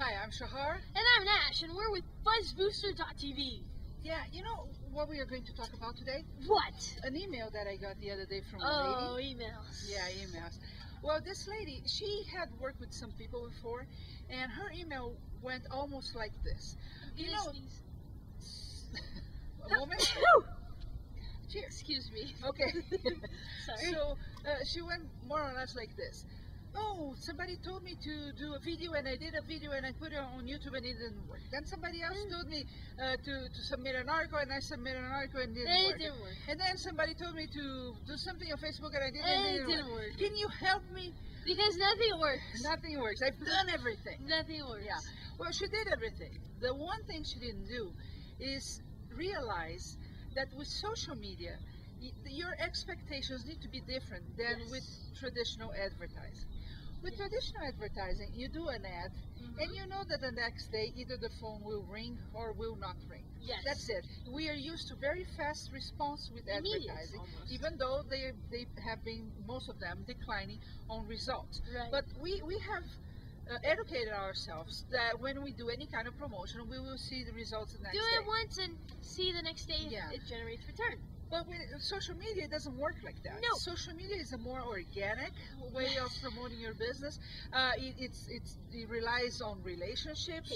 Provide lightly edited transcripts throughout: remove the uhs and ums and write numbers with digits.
Hi, I'm Shahar. And I'm Nash, and we're with BuzzBooster.tv. Yeah, you know what we are going to talk about today? What? An email that I got the other day from a Oh, lady. emails. Yeah, emails. Well, this lady, she had worked with some people before, and her email went almost like this. You know, a moment? Cheers. Excuse me. Okay. Sorry. So she went more or less like this. Oh, somebody told me to do a video, and I did a video, and I put it on YouTube, and it didn't work. Then somebody else told me to submit an article, and I submitted an article, and it didn't work. And then somebody told me to do something on Facebook, and I did, and it didn't work. Can you help me? Because nothing works. Nothing works. I've done everything. Nothing works. Yeah. Well, she did everything. The one thing she didn't do is realize that with social media, your expectations need to be different than with traditional advertising. With traditional advertising, you do an ad, and you know that the next day either the phone will ring or will not ring. Yes. That's it. We are used to very fast response with advertising, even though they have been, most of them, declining on results. Right. But we have educated ourselves that when we do any kind of promotion, we will see the results the next day. Do it once and see the next day it generates return. But with social media, it doesn't work like that. No. Social media is a more organic way of promoting your business. It relies on relationships,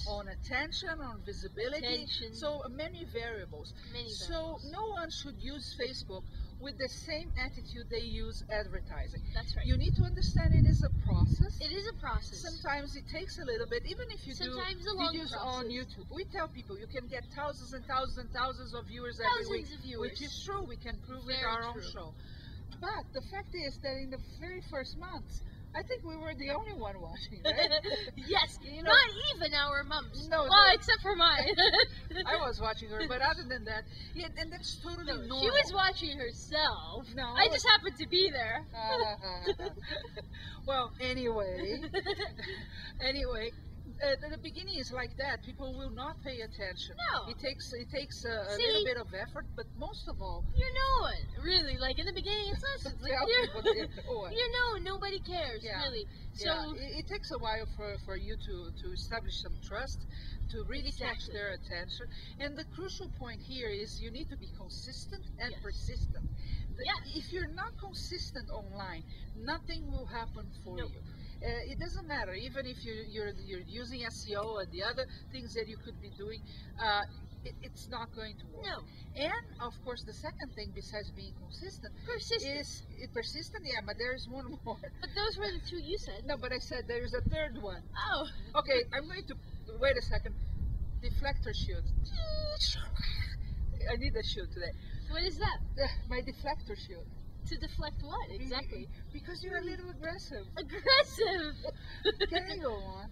on attention, on visibility. So many variables. So no one should use Facebook with the same attitude they use advertising. That's right. You need to understand it is a process. It is a process. Sometimes it takes a little bit, even if you do videos on YouTube. We tell people you can get thousands and thousands and thousands of viewers every week, which is true. We can prove with our own show. But the fact is that in the very first months, I think we were the only one watching, right? Yes, not even our mums. No, except for mine. I was watching her, but other than that, and that's totally normal. She was watching herself. No, I just happened to be there. Well, anyway, the beginning is like that. People will not pay attention. No. It takes a little bit of effort, but most of all, you know it. Really, like in the beginning, it's not. You know, nobody cares really. So it takes a while for you to establish some trust, to really catch their attention. And the crucial point here is you need to be consistent and persistent. If you're not consistent online, nothing will happen for you. It doesn't matter, even if you're using SEO and the other things that you could be doing, it's not going to work. No. And of course, the second thing besides being consistent is persistent. Yeah, but there's one more. But those were the two you said. No, but I said there's a third one. Oh. Okay, I'm going to wait a second. Deflector shield. I need a shield today. What is that? My deflector shield. To deflect what exactly? Because you're a little aggressive. Aggressive. Can I go on?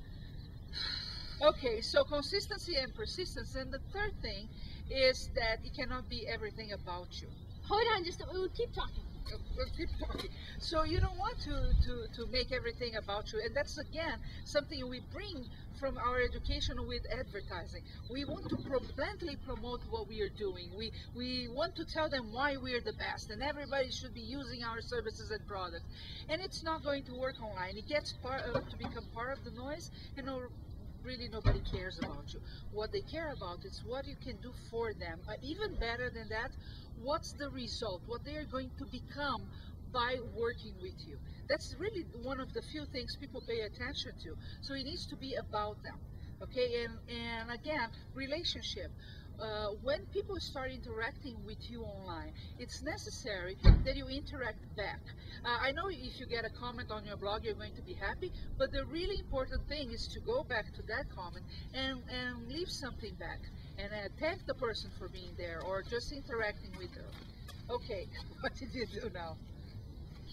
Okay, so consistency and persistence. And the third thing is that it cannot be everything about you. Hold on, we'll keep talking. We'll keep talking. So you don't want to make everything about you, and that's again something we bring from our education with advertising. We want to bluntly promote what we are doing. We want to tell them why we are the best, and everybody should be using our services and products. And it's not going to work online. It gets to become part of the noise, and really nobody cares about you. What they care about is what you can do for them. Even better than that, what's the result, what they are going to become by working with you. That's really one of the few things people pay attention to. So it needs to be about them. Okay, and again, relationship. When people start interacting with you online, it's necessary that you interact back. I know if you get a comment on your blog, you're going to be happy, but the really important thing is to go back to that comment and leave something back, and thank the person for being there or just interacting with her. Okay, what did you do now?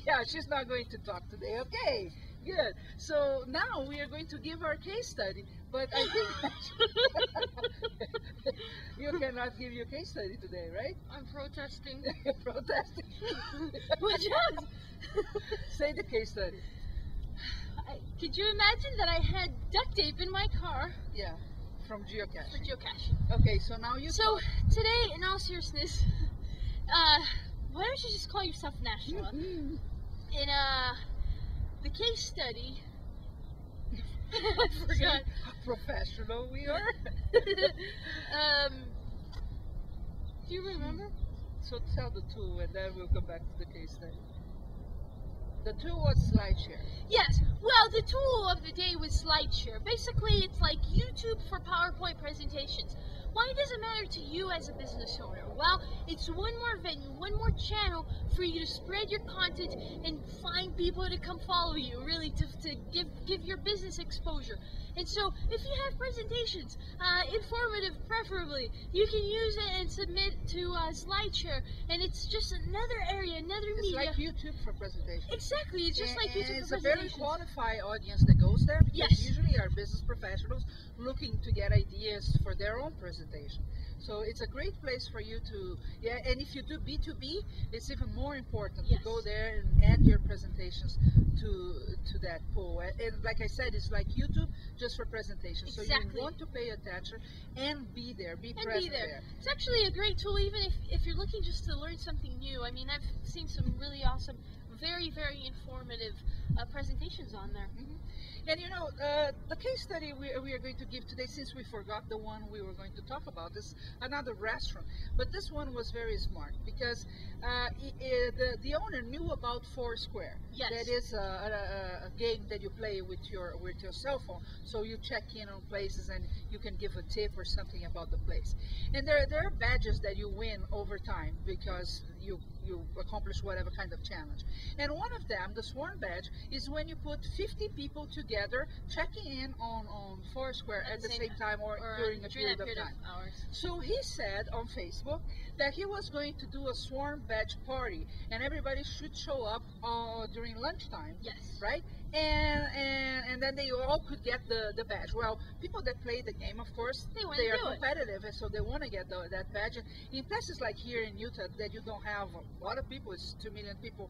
Yeah, she's not going to talk today. Okay, good. So now we are going to give our case study, but I think you cannot give your case study today, right? I'm protesting. Protesting? Watch out! Say the case study. Could you imagine that I had duct tape in my car? Yeah, from geocaching. For geocaching. Okay, so now you So today, in all seriousness, why don't you just call yourself National? In the case study, I forgot. How professional we are. Do you remember? So tell the tool, and then we'll come back to the case study. The tool was SlideShare. Yes. Well, the tool of the day was SlideShare. Basically, it's like YouTube for PowerPoint presentations. Why does it matter to you as a business owner? Well, it's one more venue, one more channel for you to spread your content and find people to come follow you, really to give your business exposure. And so, if you have presentations, informative preferably, you can use it and submit to SlideShare, and it's just another area, another media. It's like YouTube for presentations. Exactly, it's just like YouTube for presentations. It's a very qualified audience that goes there, because yes. usually are business professionals looking to get ideas for their own presentation. So it's a great place for you to, and if you do B2B, it's even more important yes. to go there and add your presentations to that pool. And like I said, it's like YouTube just for presentations. Exactly. So you want to pay attention and be there, be present there. It's actually a great tool, even if you're looking just to learn something new. I mean, I've seen some really awesome, very, very informative presentations on there. Mm-hmm. And you know, the case study we are going to give today, since we forgot the one we were going to talk about, is another restaurant. But this one was very smart, because the owner knew about Foursquare. Yes. That is a game that you play with your cell phone. So you check in on places and you can give a tip or something about the place. And there are badges that you win over time because you accomplish whatever kind of challenge. And one of them, the Sworn badge, is when you put 50 people together checking in on Foursquare at the same time or during a period of time. So he said on Facebook that he was going to do a Sworn badge party, and everybody should show up during lunchtime. Yes. Right? And then they all could get the badge. Well, people that play the game, of course, they are competitive, and so they want to get that badge. And in places like here in Utah, that you don't have a lot of people, it's 2 million people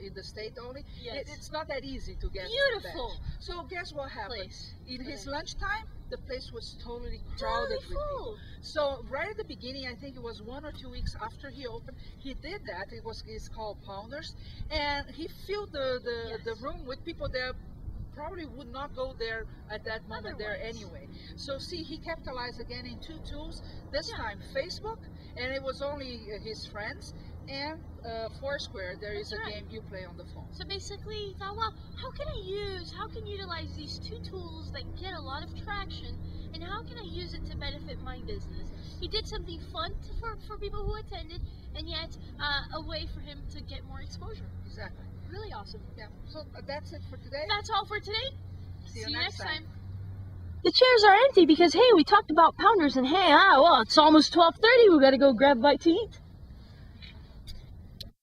in the state only. Yes. It's not that easy to get the badge. So guess what happened? In his lunchtime, the place was totally crowded with people. So right at the beginning, I think it was 1 or 2 weeks after he opened, he did that. It's called Pounders, and he filled the room with people that probably would not go there at that moment there anyway. So see, he capitalized again in 2 tools. This time Facebook, and it was only his friends, and Foursquare. There is a game you play on the phone. So basically, he thought, well, how can utilize these 2 tools that get a lot of traction, and how can I use it to benefit my business? He did something fun for people who attended, and yet a way for him to get more exposure. Exactly. Really awesome. Yeah. So that's it for today. That's all for today. See you next time. The chairs are empty because, hey, we talked about Pounders, and hey, well, it's almost 12:30. We got to go grab a bite to eat.